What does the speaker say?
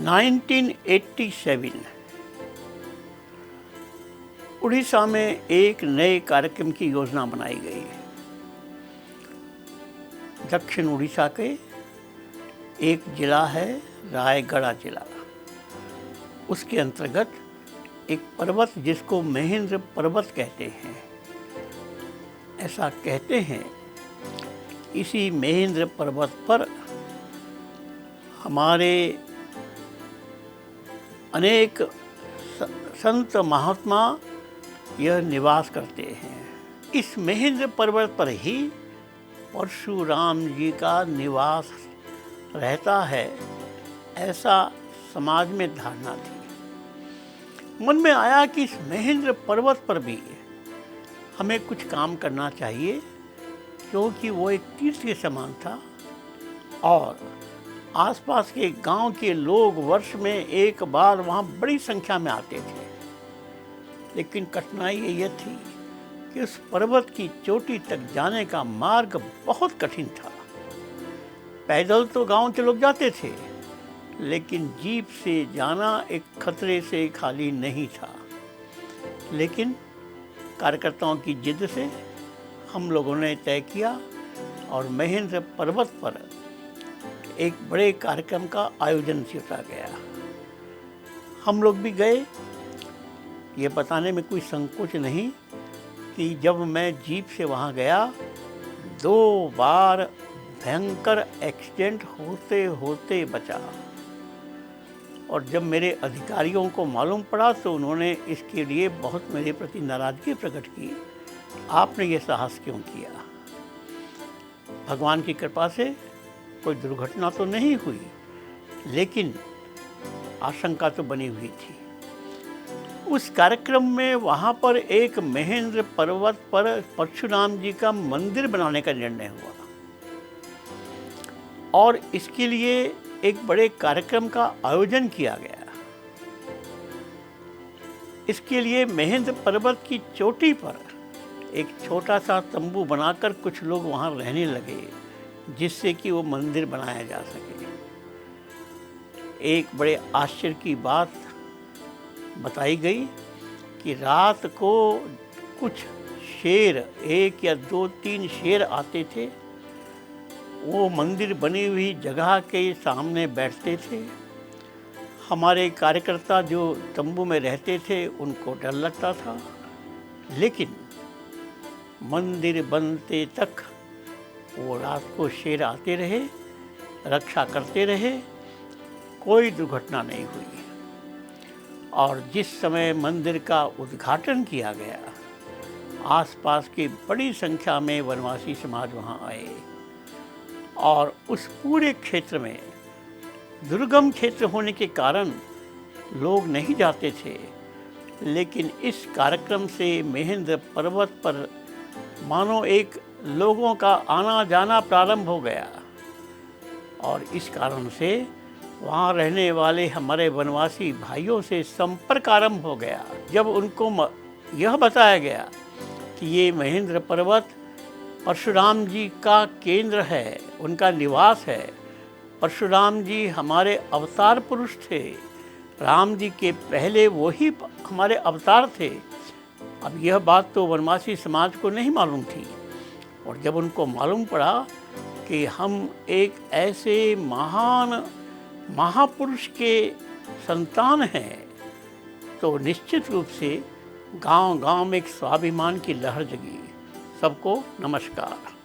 1987 उड़ीसा में एक नए कार्यक्रम की योजना बनाई गई। दक्षिण उड़ीसा के एक जिला है रायगढ़ जिला, उसके अंतर्गत एक पर्वत जिसको महेंद्र पर्वत कहते हैं। ऐसा कहते हैं इसी महेंद्र पर्वत पर हमारे अनेक संत महात्मा यह निवास करते हैं। इस महेंद्र पर्वत पर ही परशुराम जी का निवास रहता है, ऐसा समाज में धारणा थी। मन में आया कि इस महेंद्र पर्वत पर भी हमें कुछ काम करना चाहिए, क्योंकि वो एक तीर्थ के समान था और आसपास के गांव के लोग वर्ष में एक बार वहाँ बड़ी संख्या में आते थे। लेकिन कठिनाई यह थी कि उस पर्वत की चोटी तक जाने का मार्ग बहुत कठिन था। पैदल तो गांव के लोग जाते थे, लेकिन जीप से जाना एक खतरे से खाली नहीं था। लेकिन कार्यकर्ताओं की जिद से हम लोगों ने तय किया और महेंद्र पर्वत पर एक बड़े कार्यक्रम का आयोजन किया गया। हम लोग भी गए। ये बताने में कोई संकोच नहीं कि जब मैं जीप से वहाँ गया, 2 बार भयंकर एक्सीडेंट होते होते बचा। और जब मेरे अधिकारियों को मालूम पड़ा तो उन्होंने इसके लिए बहुत मेरे प्रति नाराज़गी प्रकट की। आपने ये साहस क्यों किया? भगवान की कृपा से कोई दुर्घटना तो नहीं हुई, लेकिन आशंका तो बनी हुई थी। उस कार्यक्रम में वहाँ पर एक महेंद्र पर्वत पर परशुराम जी का मंदिर बनाने का निर्णय हुआ और इसके लिए एक बड़े कार्यक्रम का आयोजन किया गया। इसके लिए महेंद्र पर्वत की चोटी पर एक छोटा सा तंबू बनाकर कुछ लोग वहाँ रहने लगे, जिससे कि वो मंदिर बनाया जा सके। एक बड़े आश्चर्य की बात बताई गई कि रात को कुछ शेर, 1 या 2, 3 शेर आते थे। वो मंदिर बनी हुई जगह के सामने बैठते थे। हमारे कार्यकर्ता जो तंबू में रहते थे उनको डर लगता था, लेकिन मंदिर बनते तक वो रात को शेर आते रहे, रक्षा करते रहे, कोई दुर्घटना नहीं हुई। और जिस समय मंदिर का उद्घाटन किया गया, आसपास की बड़ी संख्या में वनवासी समाज वहाँ आए और उस पूरे क्षेत्र में दुर्गम क्षेत्र होने के कारण लोग नहीं जाते थे। लेकिन इस कार्यक्रम से महेंद्र पर्वत पर मानो एक लोगों का आना जाना प्रारंभ हो गया और इस कारण से वहाँ रहने वाले हमारे वनवासी भाइयों से संपर्क आरंभ हो गया। जब उनको यह बताया गया कि ये महेंद्र पर्वत परशुराम जी का केंद्र है, उनका निवास है। परशुराम जी हमारे अवतार पुरुष थे, राम जी के पहले वही हमारे अवतार थे। अब यह बात तो वनवासी समाज को नहीं मालूम थी, और जब उनको मालूम पड़ा कि हम एक ऐसे महान महापुरुष के संतान हैं, तो निश्चित रूप से गांव-गांव में एक स्वाभिमान की लहर जगी। सबको नमस्कार।